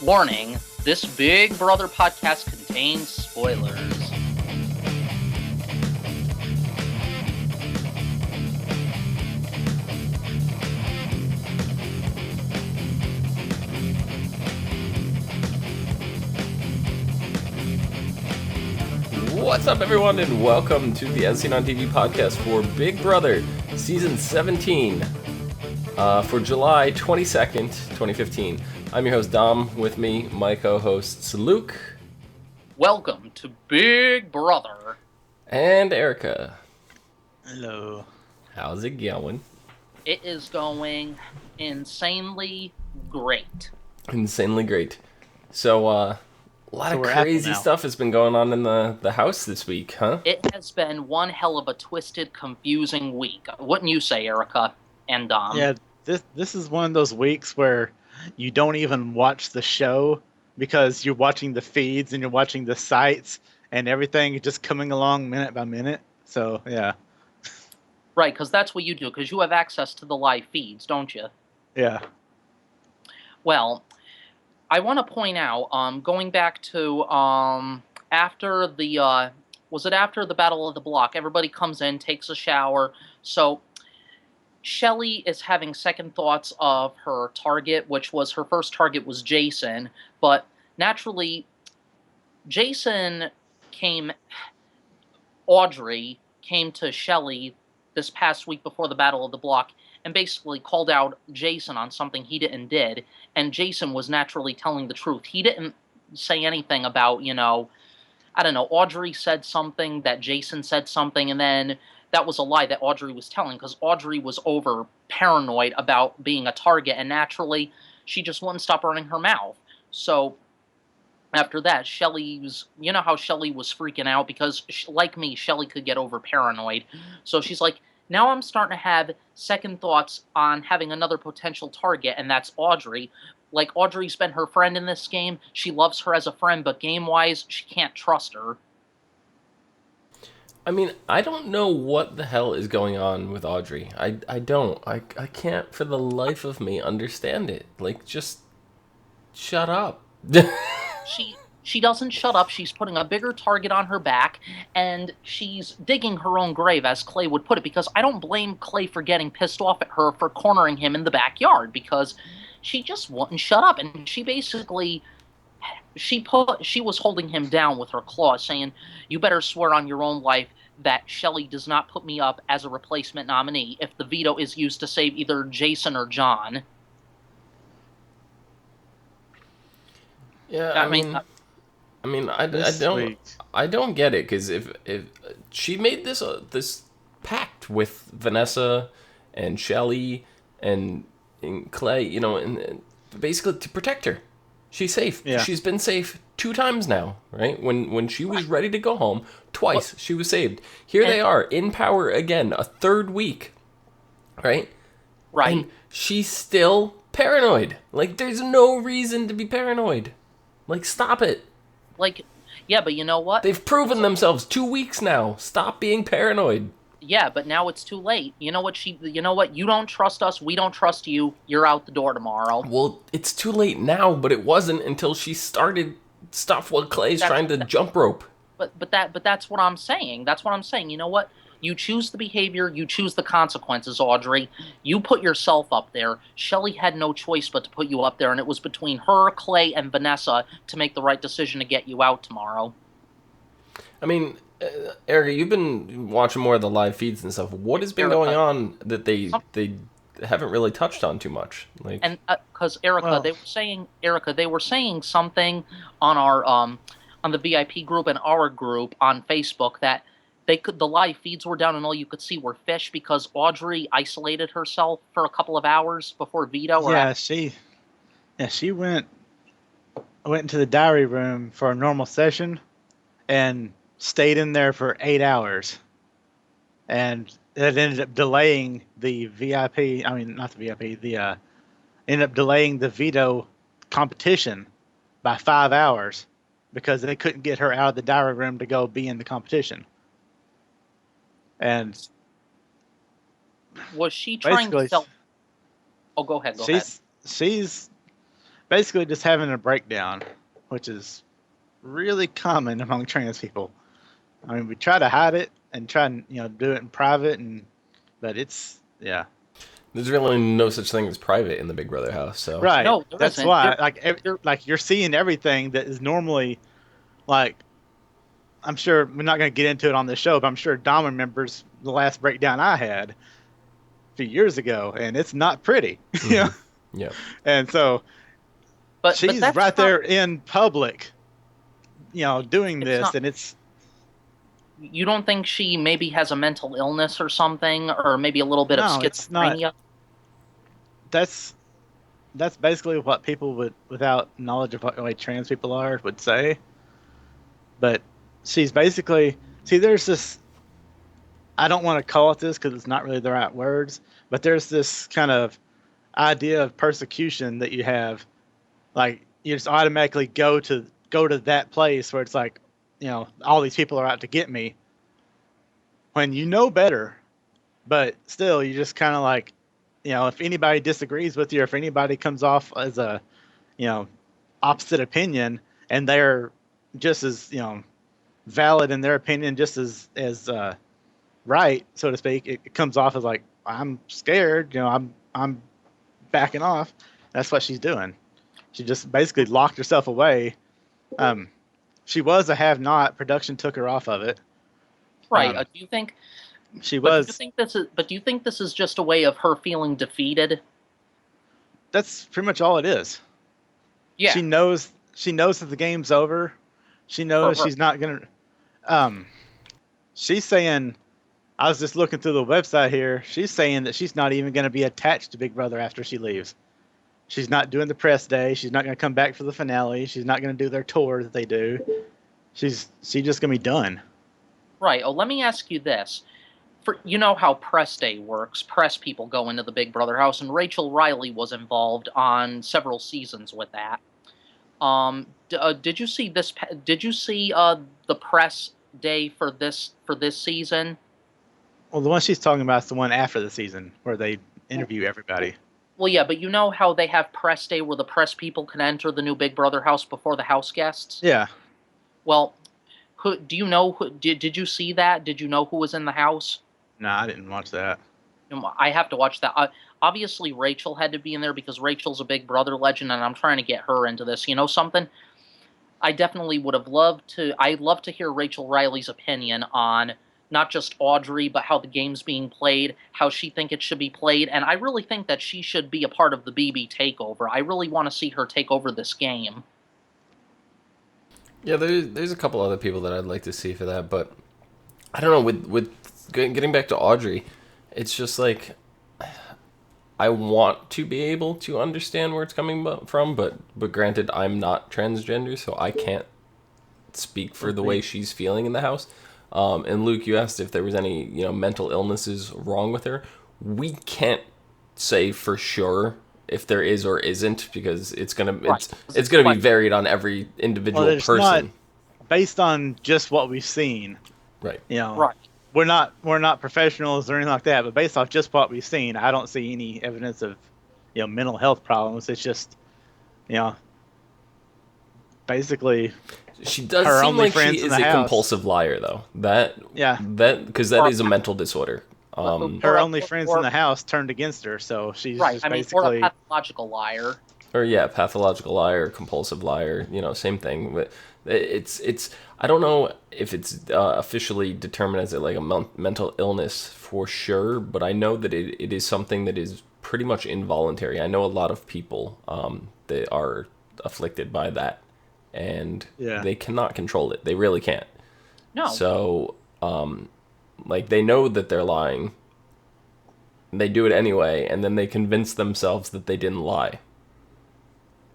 Warning, this Big Brother podcast contains spoilers. What's up, everyone, and welcome to the As Seen on TV podcast for Big Brother Season 17 for July 22nd, 2015. I'm your host, Dom. With me, my co-hosts, Luke. Welcome to Big Brother. And Erika. Hello. How's it going? It is going insanely great. Insanely great. So, a lot of we're crazy Apple now. stuff has been going on in the house this week, huh? It has been one hell of a twisted, confusing week. Wouldn't you say, Erika and Dom? Yeah, this is one of those weeks where you don't even watch the show because you're watching the feeds and you're watching the sites and everything is just coming along minute by minute. So, yeah. Right, because that's what you do, because you have access to the live feeds, don't you? Yeah. Well, I want to point out, going back to after the was it after the Battle of the Block? Everybody comes in, takes a shower. So Shelly is having second thoughts of her target, which was her first target was Jason, but naturally, Audrey came to Shelly this past week before the Battle of the Block and basically called out Jason on something he didn't did, and Jason was naturally telling the truth. He didn't say anything about, I don't know, Audrey said something, that Jason said something, and then that was a lie that Audrey was telling, because Audrey was over paranoid about being a target, and naturally, she just wouldn't stop running her mouth. So, after that, you know how Shelly was freaking out, because, like me, Shelly could get over paranoid. So she's like, now I'm starting to have second thoughts on having another potential target, and that's Audrey. Like, Audrey's been her friend in this game. She loves her as a friend, but game-wise, she can't trust her. I mean, I don't know what the hell is going on with Audrey. I don't. I can't for the life of me understand it. Like, just shut up. She doesn't shut up. She's putting a bigger target on her back, and she's digging her own grave, as Clay would put it, because I don't blame Clay for getting pissed off at her for cornering him in the backyard, because she just wouldn't shut up, and she basically she was holding him down with her claws, saying, "You better swear on your own life that Shelly does not put me up as a replacement nominee if the veto is used to save either Jason or John." Yeah, I don't get it, because if she made this pact with Vanessa and Shelly and Clay, and basically to protect her. She's safe. Yeah. She's been safe 2 times now, right? When she was ready to go home, twice she was saved. Here they are in power again, a third week, right? Right. And she's still paranoid. Like, there's no reason to be paranoid. Like, stop it. Like, yeah, but you know what? They've proven themselves 2 weeks now. Stop being paranoid. Yeah, but now it's too late. You know what? You don't trust us. We don't trust you. You're out the door tomorrow. Well, it's too late now, but it wasn't until she started stuff while Clay's trying to jump rope. But that's what I'm saying. That's what I'm saying. You know what? You choose the behavior. You choose the consequences, Audrey. You put yourself up there. Shelly had no choice but to put you up there, and it was between her, Clay, and Vanessa to make the right decision to get you out tomorrow. I mean, Erika, you've been watching more of the live feeds and stuff. What has been going on that they haven't really touched on too much? Like, and because Erika, they were saying something on our on the VIP group and our group on Facebook that the live feeds were down and all you could see were fish because Audrey isolated herself for a couple of hours before veto. She went into the diary room for a normal session and stayed in there for 8 hours, and it ended up delaying the VIP. I mean, not the VIP. Ended up delaying the veto competition by 5 hours because they couldn't get her out of the diary room to go be in the competition. And was she trying to sell? Oh, go ahead. She's basically just having a breakdown, which is really common among trans people. I mean, we try to hide it and try and do it in private, but it's yeah. There's really no such thing as private in the Big Brother house. So Right. No, there That's isn't. why, There, like you're seeing everything that is normally like. I'm sure we're not going to get into it on this show, but I'm sure Dom remembers the last breakdown I had a few years ago, and it's not pretty. mm-hmm. Yeah. And so but she's that's right not. there in public, doing It's this, not. and it's You don't think she maybe has a mental illness or something, or maybe a little bit of no, it's not. schizophrenia? That's that's basically what people without knowledge of what the way trans people are would say. But she's basically see. There's this. I don't want to call it this because it's not really the right words, but there's this kind of idea of persecution that you have, like you just automatically go to that place where it's like, all these people are out to get me when you know better, but still you just kind of like, if anybody disagrees with you or if anybody comes off as a, you know, opposite opinion and they're just as, valid in their opinion, just as right, so to speak, it comes off as like, I'm scared, I'm backing off. That's what she's doing. She just basically locked herself away. Um, she was a have-not. Production took her off of it. Right. Um, Do you think? she But do you was. think this is? But do you think this is just a way of her feeling defeated? That's pretty much all it is. Yeah. She knows. She knows that the game's over. She knows her. she's not gonna. She's saying. I was just looking through the website here. She's saying that she's not even going to be attached to Big Brother after she leaves. She's not doing the press day. She's not going to come back for the finale. She's not going to do their tour that they do. She's just going to be done. Right. Oh, let me ask you this. You know how press day works. Press people go into the Big Brother house, and Rachel Riley was involved on several seasons with that. Did you see this? Did you see the press day for this season? Well, the one she's talking about is the one after the season where they interview everybody. Well, yeah, but you know how they have press day where the press people can enter the new Big Brother house before the house guests? Yeah. Well, do you know? Did you see that? Did you know who was in the house? No, I didn't watch that. I have to watch that. Obviously, Rachel had to be in there because Rachel's a Big Brother legend, and I'm trying to get her into this. You know something? I definitely would have loved to. I'd love to hear Rachel Riley's opinion on not just Audrey, but how the game's being played, how she think it should be played, and I really think that she should be a part of the BB takeover. I really want to see her take over this game. Yeah, there's a couple other people that I'd like to see for that, but I don't know. With getting back to Audrey, it's just like I want to be able to understand where it's coming from, but granted, I'm not transgender, so I can't speak for the way she's feeling in the house. And Luke, you asked if there was any mental illnesses wrong with her. We can't say for sure if there is or isn't because it's gonna be varied on every individual person. Not based on just what we've seen. Right. Right. We're not professionals or anything like that, but based off just what we've seen, I don't see any evidence of mental health problems. It's just basically she does seem like she is a compulsive liar, though. Because that is a mental disorder. Her only friends in the house turned against her, so she's just or basically a pathological liar. Or pathological liar, compulsive liar. Same thing. But it's I don't know if it's officially determined as like a mental illness for sure, but I know that it is something that is pretty much involuntary. I know a lot of people that are afflicted by that. And they cannot control it. They really can't. No. So, they know that they're lying. They do it anyway, and then they convince themselves that they didn't lie.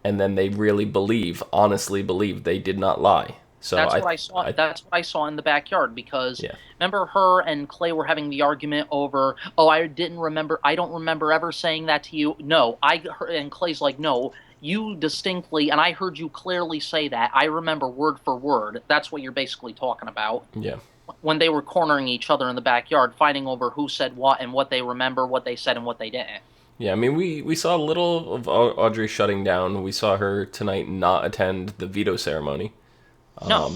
And then they really honestly believe they did not lie. So that's what I saw. That's what I saw in the backyard because remember her and Clay were having the argument over. Oh, I don't remember ever saying that to you. No, and Clay's like, no. You distinctly, and I heard you clearly say that. I remember word for word. That's what you're basically talking about. Yeah. When they were cornering each other in the backyard, fighting over who said what and what they remember, what they said, and what they didn't. Yeah, I mean, we saw a little of Audrey shutting down. We saw her tonight not attend the veto ceremony. No.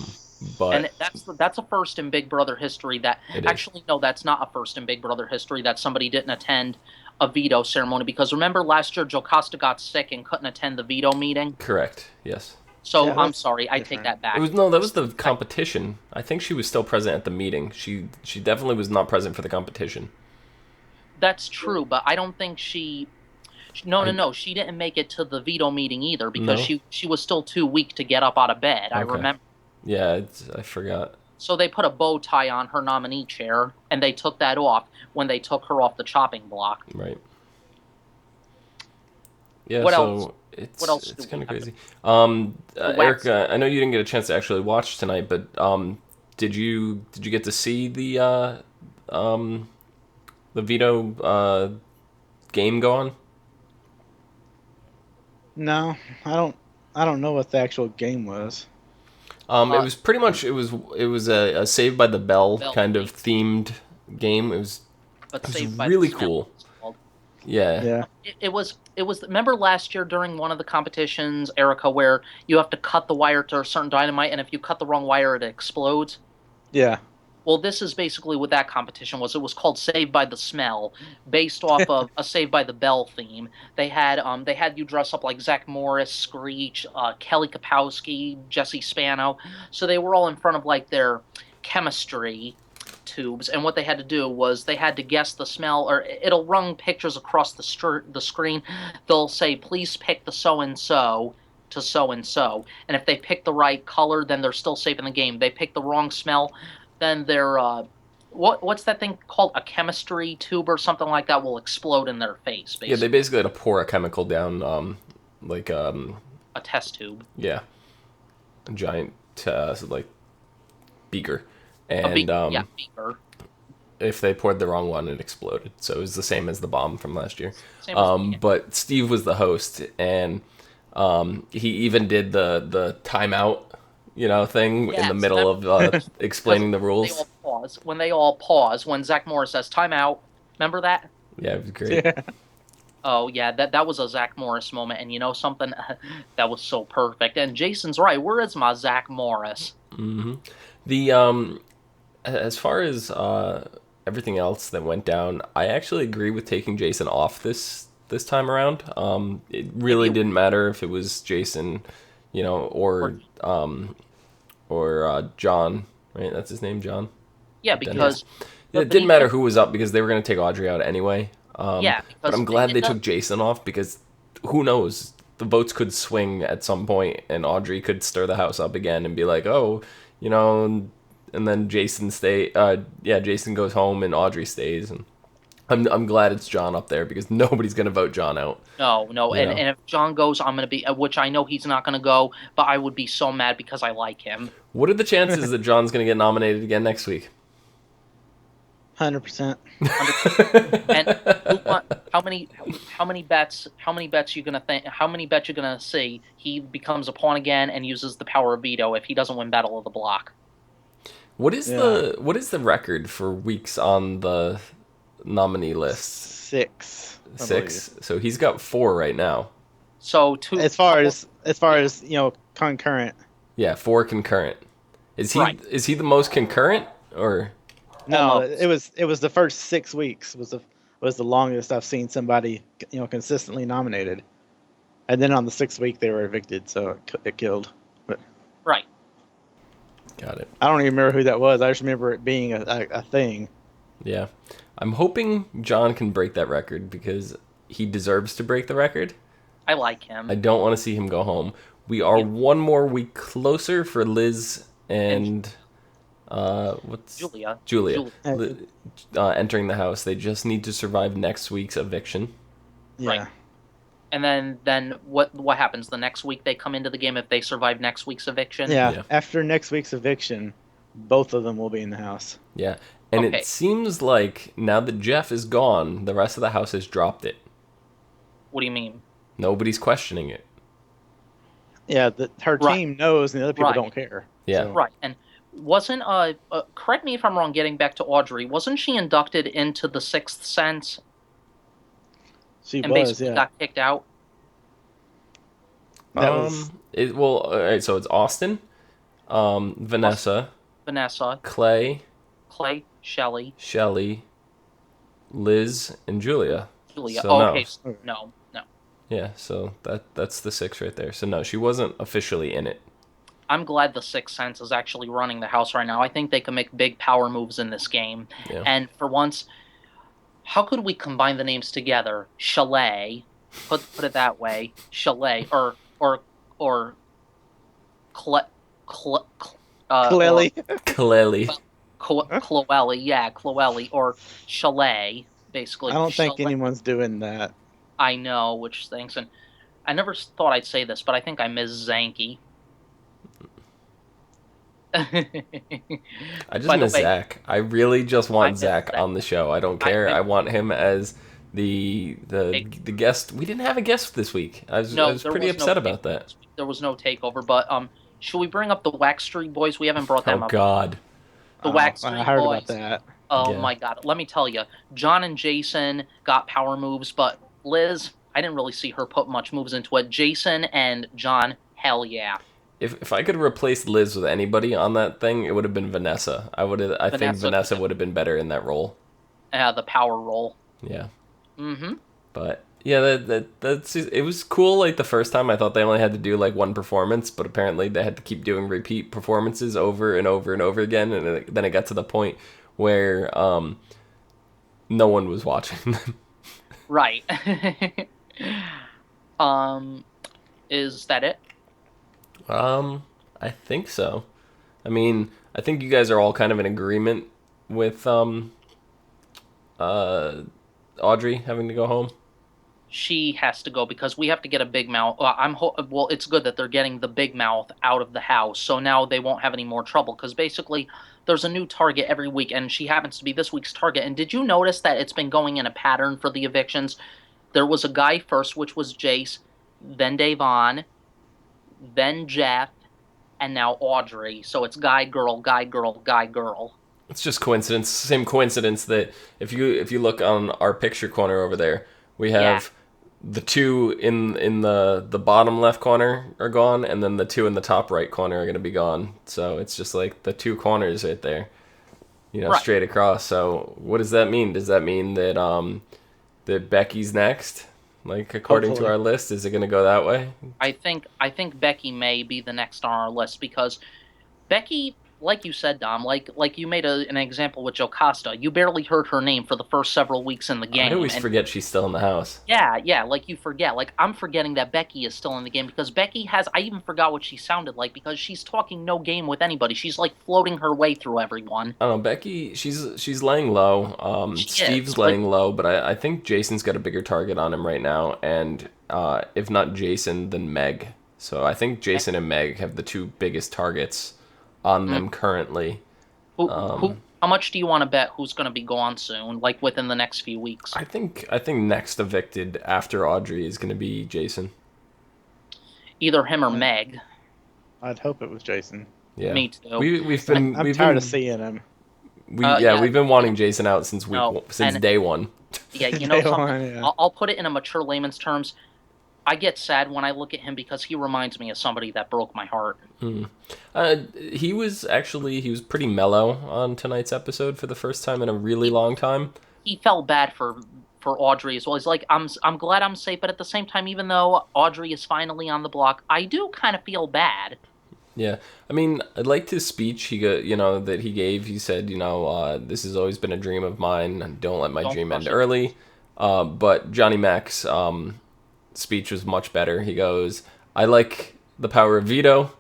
And But that's a first in Big Brother history. That it is. actually, no, that's not a first in Big Brother history that somebody didn't attend a veto ceremony, because remember last year Jocasta got sick and couldn't attend the veto meeting. Correct. Yes. So Yeah, I'm that's sorry, I take different. that It back. was no, that was the competition. I think she was still present at the meeting. She definitely was not present for the competition. That's true, but I don't think no, no, I no. She didn't make it to the veto meeting either, because no. she was still too weak to get up out of bed. I Okay. remember. Yeah, I forgot. So they put a bow tie on her nominee chair, and they took that off when they took her off the chopping block. Right. Yeah, What else? so What it's else do it's we kind of have? crazy. The wax. Erica, I know you didn't get a chance to actually watch tonight, but did you get to see um the veto game go on? No, I don't. I don't know what the actual game was. It Uh, was pretty much it was a Saved by the Bell Bell kind of thing, themed game. but It was Saved by the really Smell. cool. It's called. Yeah, Yeah. It was. Remember last year during one of the competitions, Erica, where you have to cut the wire to a certain dynamite, and if you cut the wrong wire, it explodes. Yeah. Well, this is basically what that competition was. It was called Saved by the Smell, based off of a Saved by the Bell theme. They had you dress up like Zach Morris, Screech, Kelly Kapowski, Jesse Spano. So they were all in front of like their chemistry tubes, and what they had to do was they had to guess the smell, or it'll run pictures across the screen. They'll say, "Please pick the so and so." To so and so, and if they pick the right color, then they're still safe in the game. They pick the wrong smell, then their what's that thing called? A chemistry tube or something like that will explode in their face, yeah. They basically. basically had to pour a chemical down, like A test tube. yeah, a giant like beaker, A and big, yeah, beaker. if they poured the wrong one, it exploded. So it was the same as the bomb from last year. Same as yeah. But Steve was the host, and he even did the timeout, thing in the Yes, middle of because explaining the they rules. all pause. When they all pause, when Zach Morris says "timeout," remember that? Yeah, it was great. Yeah. Oh yeah, that was a Zach Morris moment, and you know something, that was so perfect. And Jason's right. Where is my Zach Morris? The as far as everything else that went down, I actually agree with taking Jason off this time around. It really Maybe didn't matter if it was Jason, or or John, right? That's his name, John. yeah, The dentist. because Yeah, the it didn't the matter who was up because they were going to take Audrey out anyway. yeah, But because I'm glad it they does. took Jason off because who knows? The votes could swing at some point, and Audrey could stir the house up again and be like, "Oh, and then Jason stay. Yeah, Jason goes home and Audrey stays, and I'm glad it's John up there because nobody's gonna vote John out. No, no, You know, and if John goes, I'm gonna be, which I know he's not gonna go, but I would be so mad because I like him. what are the chances that John's gonna get nominated again next week? 100%. 100%. And how many bets you gonna think? How many bets you gonna see he becomes a pawn again and uses the power of veto if he doesn't win Battle of the Block? Yeah. What is the record for weeks on the nominee list? 6. I believe. 6. So he's got 4 right now. So two As far couple, as concurrent. Yeah, 4 concurrent. Is he right, is he the most concurrent or No, almost. it was the first 6 weeks was the longest I've seen somebody consistently nominated, and then on the 6th week they were evicted, so it killed. But Right. got it? I don't even remember who that was. I just remember it being a thing. Yeah. I'm hoping John can break that record because he deserves to break the record. I like I him. don't want to see him go home. We are Yeah. one more week closer for Liz And and what's Julia. Julia Uh, entering the house. They just need to survive next week's eviction. Yeah. Right. And then what happens the next week they come into the game if they survive next week's eviction? Yeah. Yeah. After next week's eviction, both of them will be in the house. Yeah. And Okay. it seems like now that Jeff is gone, the rest of the house has dropped it. What do you mean? Nobody's questioning it. Yeah, her Right. team knows, and the other people Right. don't care. Yeah. So, Right. And wasn't correct me if I'm wrong, getting back to Audrey, wasn't she inducted into the Sixth Sense? She and was, basically yeah. got kicked out. That was All right, so it's Austin, Vanessa, Vanessa, Clay, Clay, Shelley, Shelly, Liz, and Julia. Julia. So no. Okay, no. Yeah, so that's the 6 right there. So no, she wasn't officially in it. I'm glad the Sixth Sense is actually running the house right now. I think they can make big power moves in this game. Yeah. And for once, how could we combine the names together? Chalet, put it that way. Chalet, or Cle, Cle, or Clearly. Clelly. Cloelly, yeah, Cloelly, or Chalet, basically. I don't think Chalet. anyone's doing that. I know, which stinks. And I never thought I'd say this, but I think I miss Zanky. I just By the miss way, Zach. I really just I want miss Zach Zach. on the show. I don't care. I want him as the guest. We didn't have a guest this week. I was there pretty was upset no about that. there was no takeover. But should we bring up the Wax Street Boys? We haven't brought them Oh up. God. The Wax I Street heard Boys. about that. Oh Yeah. my God! Let me tell you, John and Jason got power moves, but Liz, I didn't really see her put much moves into it. Jason and John, hell yeah. If I could replace Liz with anybody on that thing, it would have been Vanessa. I think Vanessa would have been better in that role. The power roll. Yeah. Mm-hmm. But yeah, that's it was cool. Like the first time, I thought they only had to do like one performance, but apparently they had to keep doing repeat performances over and over and over again, and then it got to the point where no one was watching them. Right. Is that it? I think so. I mean, I think you guys are all kind of in agreement with Audrey having to go home. She has to go because we have to get a big mouth. Well, it's good that they're getting the big mouth out of the house, so now they won't have any more trouble. Because basically, there's a new target every week, and she happens to be this week's target. And did you notice that it's been going in a pattern for the evictions? There was a guy first, which was Jace, then Davon, then Jeff, and now Audrey. So it's guy, girl, guy, girl, guy, girl. It's just coincidence. Same coincidence that if you look on our picture corner over there, we have the 2 in the bottom left corner are gone, and then the 2 in the top right corner are going to be gone. So it's just like the 2 corners right there, Right. straight across. So what does that mean? Does that mean that that Becky's next? Like according to Hopefully. our list, is it going to go that way? I think Becky may be the next on our list because Becky, like you said, Dom, like you made an example with Jocasta. You barely heard her name for the first several weeks in the game. I always forget she's still in the house. Yeah, like you forget. Like I'm forgetting that Becky is still in the game because Becky has. I even forgot what she sounded like because she's talking no game with anybody. She's like floating her way through everyone. I don't know, Becky. She's laying low. Steve's laying low, but I think Jason's got a bigger target on him right now, and if not Jason, then Meg. So I think Jason and Meg have the 2 biggest targets on them currently. How much do you want to bet who's going to be gone soon, like within the next few weeks? I think next evicted after Audrey is going to be Jason. Either him or Meg. I'd hope it was Jason. Yeah, Me too. We've been I'm tired of seeing him. We've been wanting Jason out since day one. Yeah, you know Day something? one, yeah. I'll put it in a mature layman's terms. I get sad when I look at him because he reminds me of somebody that broke my heart. He was pretty mellow on tonight's episode for the first time in a really long time. He felt bad for Audrey as well. He's like, I'm glad I'm safe, but at the same time, even though Audrey is finally on the block, I do kind of feel bad. Yeah, I mean, I liked his speech. He that he gave. He said, this has always been a dream of mine. Don't let my dream end early. But Johnny Mac's speech was much better. He goes, I like the power of veto,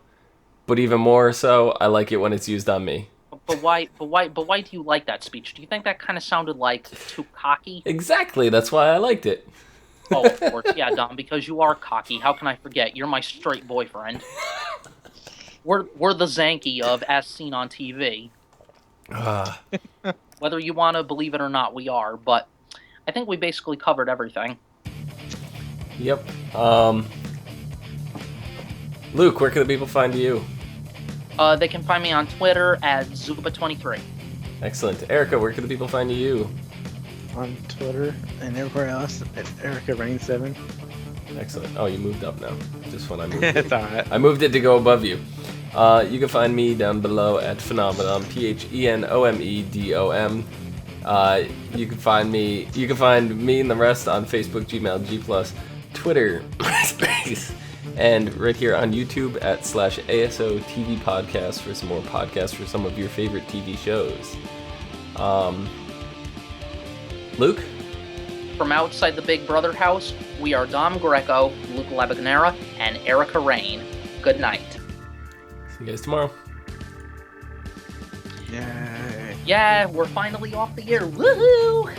but even more so, I like it when it's used on me. But why do you like that speech? Do you think that kind of sounded like too cocky? Exactly. That's why I liked it. Oh, of course, yeah, Dom, because you are cocky. How can I forget? You're my straight boyfriend. We're the Zanky of As Seen on TV. Whether you want to believe it or not, we are. But I think we basically covered everything. Yep. Luke, where can the people find you? They can find me on Twitter at Zuba23. Excellent. Erica, where can the people find you? On Twitter and everywhere else at Erika Rain 7. Excellent. Oh, you moved up now. Just when I moved It's it. alright. I moved it to go above you. You can find me down below at Phenomenon, PHENOMEDOM. You can find me and the rest on Facebook, Gmail, G+, Twitter, MySpace, and right here on YouTube at /ASO TV Podcast for some more podcasts for some of your favorite TV shows. Luke? From outside the Big Brother house, we are Dom Greco, Luke Labaganera, and Erika Rain. Good night. See you guys tomorrow. Yay. Yeah, we're finally off the air. Woohoo!